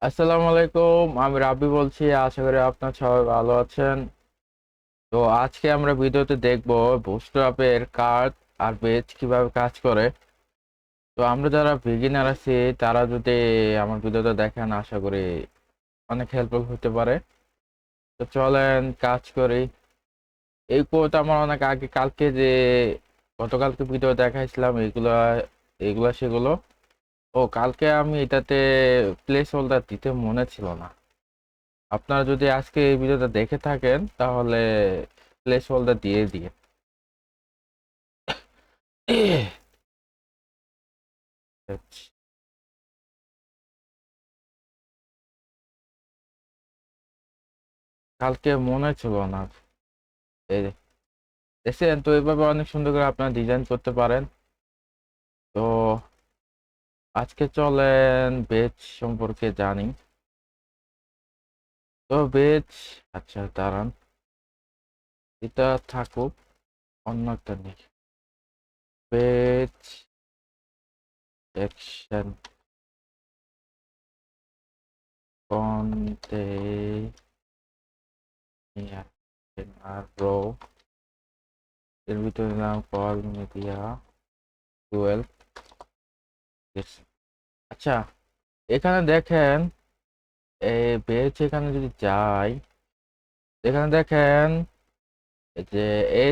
আসসালামু আলাইকুম, আমি রাব্বি বলছি। আশা করি আপনার সবাই ভালো আছেন। তো আজকে আমরা ভিডিওতে দেখব বুটস্ট্র্যাপের কার্ড আর পেজ কিভাবে কাজ করে। তো আমরা যারা বিগিনার আছি তারা যদি আমার ভিডিওটা দেখেন, আশা করি অনেক হেল্পফুল হতে পারে। তো চলেন কাজ করি। এই কোড আমার অনেক আগে, কালকে যে গতকালকে ভিডিও দেখাইছিলাম, এগুলা এগুলা সেগুলো। ও কালকে আমি এটাতে প্লেস হোল্ডার দিতে মনে ছিল না। আপনারা যদি আজকে এই ভিডিওটা দেখে থাকেন তাহলে প্লেস হোল্ডার দিয়ে দিয়ে কালকে মনে ছিল না। এই যে, দেখছেন তো, এইভাবে অনেক সুন্দর করে আপনারা ডিজাইন করতে পারেন। তো আজকে চলেন বেজ সম্পর্কে জানি। তো বেজ, আচ্ছা দাঁড়ান, এটা থাকুক, অন্য একটা নেই। বেজ সেকশন কন্টেইনার রো, এর ভিতরে নাম কল মিডিয়া টুয়েলভ। আচ্ছা, এখানে দেখেন, এই বেজ এখানে যদি যাই, এখানে দেখেন এই যে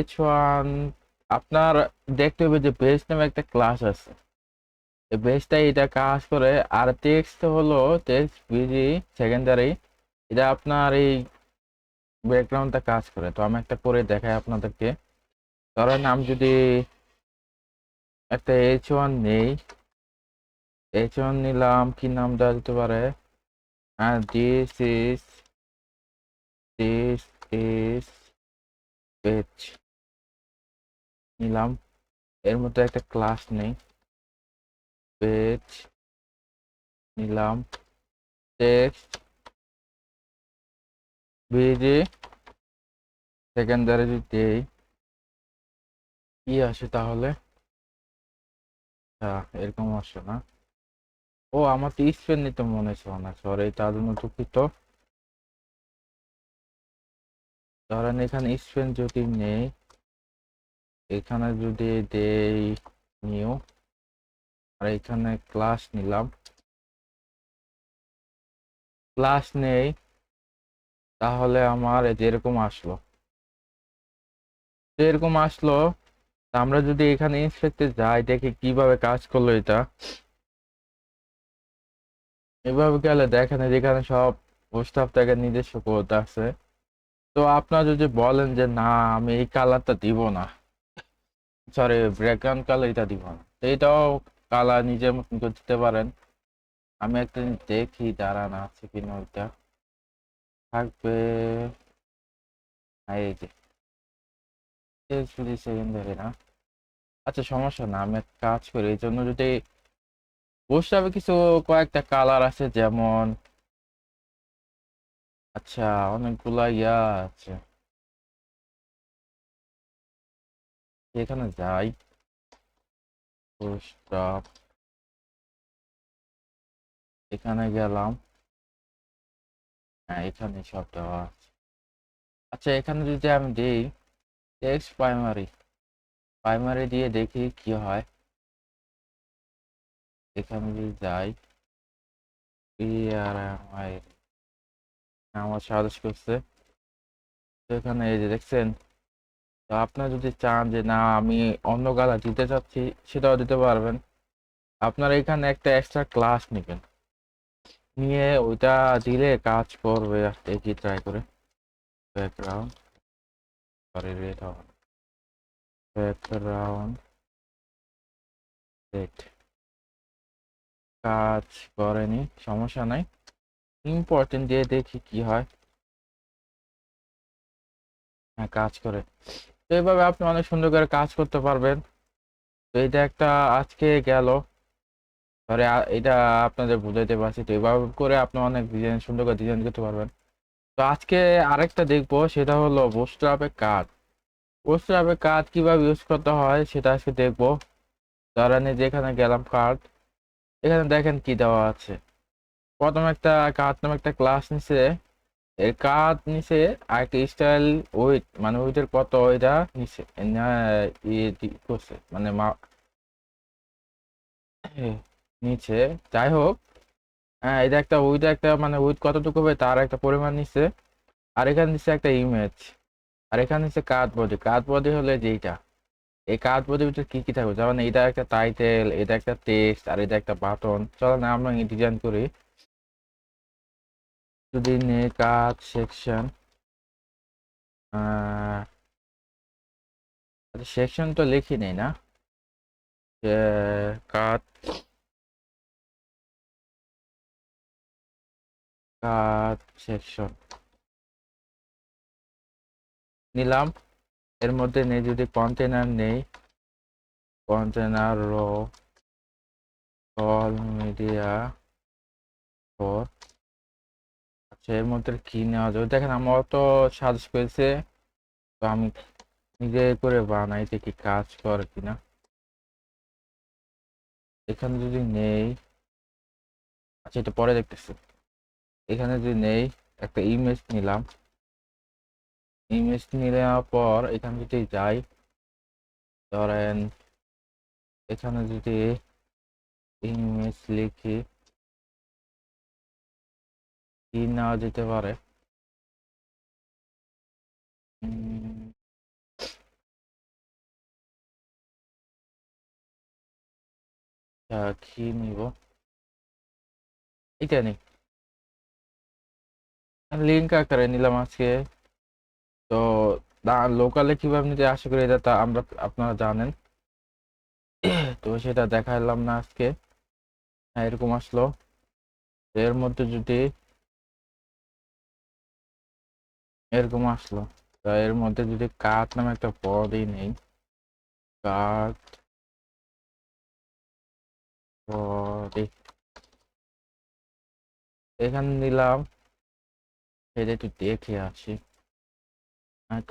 H1, আপনার দেখতে হবে যে বেজ নামে একটা ক্লাস আছে। এই বেজটা এটা কাজ করে। আর টেক্সট হলো টেক্সট বিজি সেকেন্ডারি, এটা আপনার এই ব্যাকগ্রাউন্ডটা কাজ করে। তো আমি একটা করে দেখাই আপনাদেরকে। ধরেন আমি যদি একটা H1 নেই, H1 নিলাম, কি নাম দেওয়া যেতে পারে? দিস ইজ পেজ নিলাম। এর মধ্যে একটা ক্লাস নেই, পেজ নিলাম, টেক্সট বিজি সেকেন্ডারি যদি দেই, কি আসে তাহলে? এরকম আসে না। ও, আমার তো স্পেন নিতে মনে ছিল না, সরি, তার জন্য দুঃখিত। ধরেন এখানে স্পেন যদি নেই, এখানে যদি দেই নিউ, আর এখানে ক্লাস নিলাম, ক্লাস নেই, তাহলে আমার এই যে এরকম আসলো, এরকম আসলো। তা আমরা যদি এখানে ইন্সপেক্টে যাই, দেখি কিভাবে কাজ করলো এটা। এভাবে গেলে দেখেন এই যে এখানে সব প্রস্তাব থেকে নিজস্ব কোড আছে। তো আপনারা যদি বলেন যে না, আমি এই কালারটা দিব না, সরি ব্যাকগ্রাউন্ড কালার এটা দিব না, তো এটাও কালার নিজের মতন করে দিতে পারেন। আমি একটা জিনিস দেখি, দাঁড়ান আছে কিনা ওইটা থাকবে। এই যে সেকেন্ডারি না, আচ্ছা সমস্যা না, আমি এক কাজ করি। এই জন্য যদি প্রস্তাবে কিছু কয়েকটা কালার আছে, যেমন আচ্ছা অনেকগুলা ইয়া আছে, এখানে যাই, প্রস্তাব, এখানে গেলাম, হ্যাঁ এখানে সব দেওয়া আছে। আচ্ছা এখানে যদি আমি দিই টেক্সট প্রাইমারি, প্রাইমারি দিয়ে দেখি কি হয়। এখানে যদি যাই, PRMI আমার সাজেস্ট করছে। তো এখানে এই যে দেখছেন, তো আপনার যদি চান যে না আমি অন্য কালার দিতে চাচ্ছি, সেটাও দিতে পারবেন। আপনার এখানে একটা এক্সট্রা ক্লাস নেবেন, নিয়ে ওইটা দিলে কাজ করবে। দেখি ট্রাই করে, ব্যাকগ্রাউন্ড, সরি রেড হবে, ব্যাকগ্রাউন্ড রেড, কাজ করেনি, সমস্যা নাই। ইম্পর্টেন্ট দিয়ে দেখি কি হয়। হ্যাঁ কাজ করে। তো এইভাবে আপনি অনেক সুন্দর করে কাজ করতে পারবেন। তো এটা একটা আজকে গেল, সরি এটা আপনাদের বুঝাইতে পারছি। তো এইভাবে করে আপনি অনেক ডিজাইন, সুন্দর করে ডিজাইন করতে পারবেন। তো আজকে আরেকটা দেখবো, সেটা হলো বুটস্ট্র্যাপের কাজ। বুটস্ট্র্যাপের কাজ কিভাবে ইউজ করতে হয় সেটা আজকে দেখবো। ধরেন এই যে এখানে গেলাম কার্ড, এখানে দেখেন কি দেওয়া আছে। প্রথম একটা কার্ড নামে একটা ক্লাস নিছে, এর কার্ড নিছে আর একটা স্টাইল উইথ মানে উইথের কত এটা নিছে করছে মানে নিচে, যাই হোক। হ্যাঁ, এটা একটা উইথ একটা মানে উইথ কতটুকু হবে তার একটা পরিমাণ নিচ্ছে। আর এখানে নিচ্ছে একটা ইমেজ, আর এখানে নিচ্ছে কার্ড বডি। কার্ড বডি হলে যেইটা, এই কার্ড বডির ভিতরে কি কি থাকবে, যেমন এটা একটা টাইটেল, এটা একটা টেক্সট, আর এটা একটা বাটন। চলো না আমরা ডিজাইন করি। যদি নে কার্ড সেকশন, সেকশন তো লিখি নেই না, কার্ড কার্ড সেকশন নিলাম। এর মধ্যে নেই যদি কন্টেনার নেই, container row all media for. আচ্ছা, এর মধ্যে কি নেওয়া যাবে দেখেন, আমার তো সাজেস্ট করেছে, তো আমি নিজে করে বানাই দেখি কাজ করে কিনা। এখানে যদি নেই, আচ্ছা এটা পরে দেখতেছি। এখানে যদি নেই, একটা ইমেজ নিলাম। ইমেজ নেওয়ার পর এখানে যদি যাই, ধরেন এখানে যদি ইমেজ লিখি, কি নেওয়া যেতে পারে? উম, কি নিব, এটা নেই, লিঙ্ক আকারে নিলাম আজকে। তো লোকালে কিভাবে নিতে আশা করি এটা তা আমরা আপনারা জানেন। তো সেটা দেখাইলাম না আজকে। হ্যাঁ, এরকম আসলো। এর মধ্যে যদি এরকম আসলো, তা এর মধ্যে যদি কার্ড নামে একটা বডি নেই, কার্ড বডি এখানে নিলাম। এটা একটু দেখে আসি।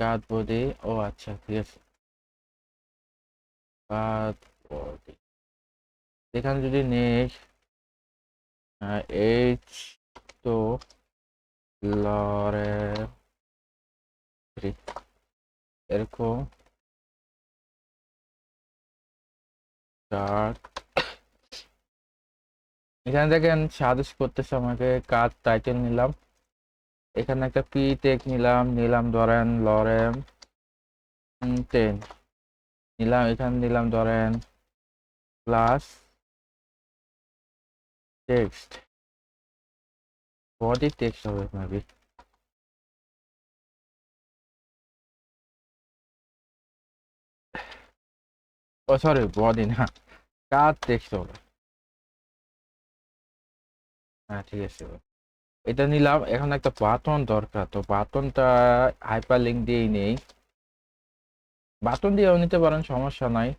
কার্ড বডি, ও আচ্ছা ঠিক আছে, কার্ড বডি এখানে যদি নেই, এইচ তো লরে এরকম কার্ড। এখানে দেখেন সাজেস্ট করতেছে আমাকে কার্ড টাইটেল নিলাম। এখানে একটা পি টেক নিলাম, ধরেন লরেম 10 নিলাম। এখানে নিলাম ধরেন প্লাস টেক্সট, বডি টেক্সট হবে মেবি। ও সরি, বডি না, কার্ড টেক্সট হবে। হ্যাঁ ঠিক আছে, এটা নিলাম। এখন একটা বাটন দরকার, তো বাটনটা হাইপার লিঙ্ক দিয়েই নেই। বাটন দিয়েও নিতে পারেন, সমস্যা নাই।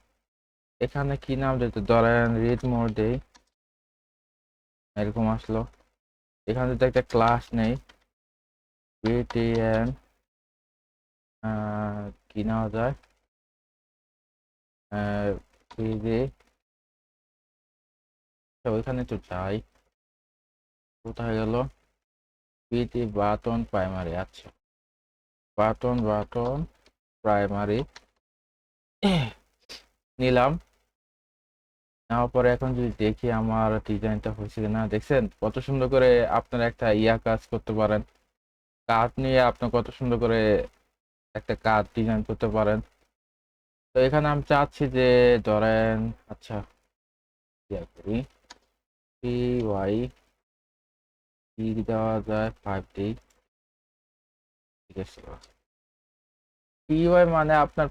এখানে কি নাম দিতে, ধরেন রিড মোর দেই, এরকম আসলো। এখানে যদি একটা ক্লাস নেই, বিটিএন, কি নেওয়া যায়, পিজি। তো ওইখানে তো যাই, কোথায় গেল, পিটি বাটন প্রাইমারি। আচ্ছা, বাটন প্রাইমারি নিলাম। নেওয়ার পরে এখন যদি দেখি আমার ডিজাইনটা হয়েছে কিনা, দেখছেন কত সুন্দর করে আপনারা একটা কাজ করতে পারেন। কাঠ নিয়ে আপনি কত সুন্দর করে একটা কাঠ ডিজাইন করতে পারেন। তো এখানে আমি চাচ্ছি যে ধরেন, আচ্ছা ইয়া করি, পি ওয়াই কি দেওয়া যায়, 5D, ঠিক আছে। পি ওয়াই মানে আপনার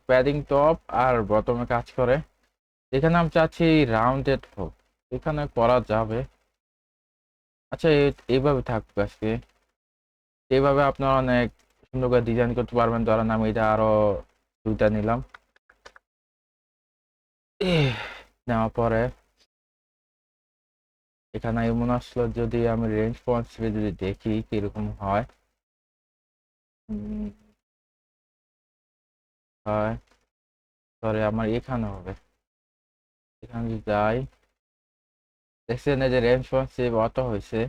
প্যাডিং টপ আর বটমে কাজ করে। এখানে আমি চাচ্ছি রাউন্ডেড হোক, এখানে করা যাবে। আচ্ছা, এইভাবে থাকবে আজকে। এইভাবে আপনারা অনেক সুন্দর করে ডিজাইন করতে পারবেন। ধরেন আমি এটা আরো দুইটা নিলাম। নেওয়ার পরে এখানে এমন আসলো, যদি আমি রেঞ্জ পয়েন্ট যদি দেখি কিরকম হয়। উম, হয়, সরি আমার এখানে হবে। এখানে যদি যাই, দেখছেন এই যে রেসপন্সিভ অটো হয়েছে,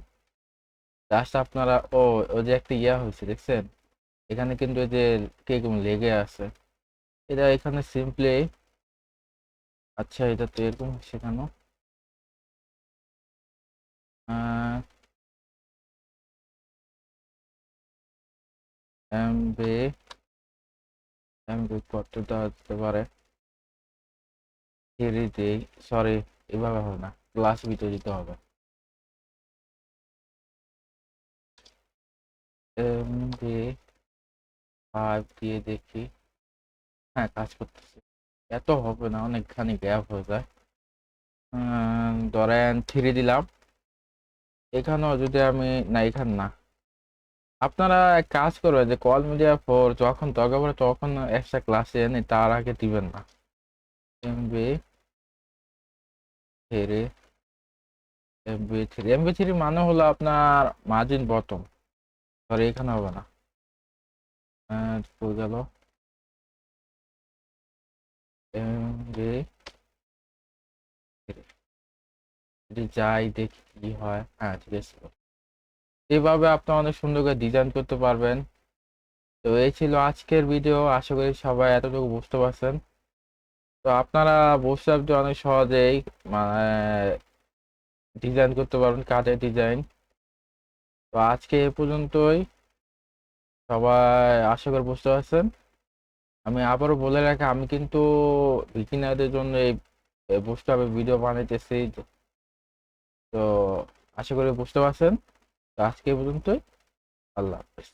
জাস্ট আপনারা ও যে একটা ইয়া হয়েছে দেখছেন, এখানে কিন্তু এই যে কিরকম লেগে আছে, এটা এখানে সিম্পলি, আচ্ছা এটা তো এরকম হচ্ছে কেন? এমবি এমবি কত দেওয়া যেতে পারে, থ্রি দিই, সরি এভাবে হবে না, ক্লাস বিতে দিতে হবে। এমবি 5 দিয়ে দেখি, হ্যাঁ কাজ করতেছে। এত হবে না, অনেকখানি গ্যাপ হয়ে যায়। ধরেন থ্রি দিলাম, এখানেও যদি আমি, না এখানে না, আপনারা এক কাজ করবেন যে কল মিডিয়া ফোর যখন দরকার পড়ে তখন এক্সট্রা ক্লাসে এনে তার আগে দিবেন না। এমবি থ্রি, এমবি থ্রি মানে হলো আপনার মার্জিন বটম, সরি এখানে হবে না, গেল এমবি থ্রি, যদি যাই দেখি কি হয়, হ্যাঁ ঠিক আছে। এভাবে আপনি অনেক সুন্দর করে ডিজাইন করতে পারবেন। তো এই ছিল আজকের ভিডিও, আশা করি সবাই এতটুকু বুঝতে পারছেন। তো আপনারা বসে আপনি অনেক সহজেই মানে ডিজাইন করতে পারবেন, কার্ডের ডিজাইন। তো আজকে এ পর্যন্তই, সবাই আশা করি বুঝতে পারছেন। আমি আবারও বলে রাখি, আমি কিন্তু বিগিনারদের জন্য এই বুস্টআপের ভিডিও বানাইতেছি। তো আশা করি বুঝতে পারছেন। তো আজকে এ পর্যন্তই, আল্লাহ হাফেজ।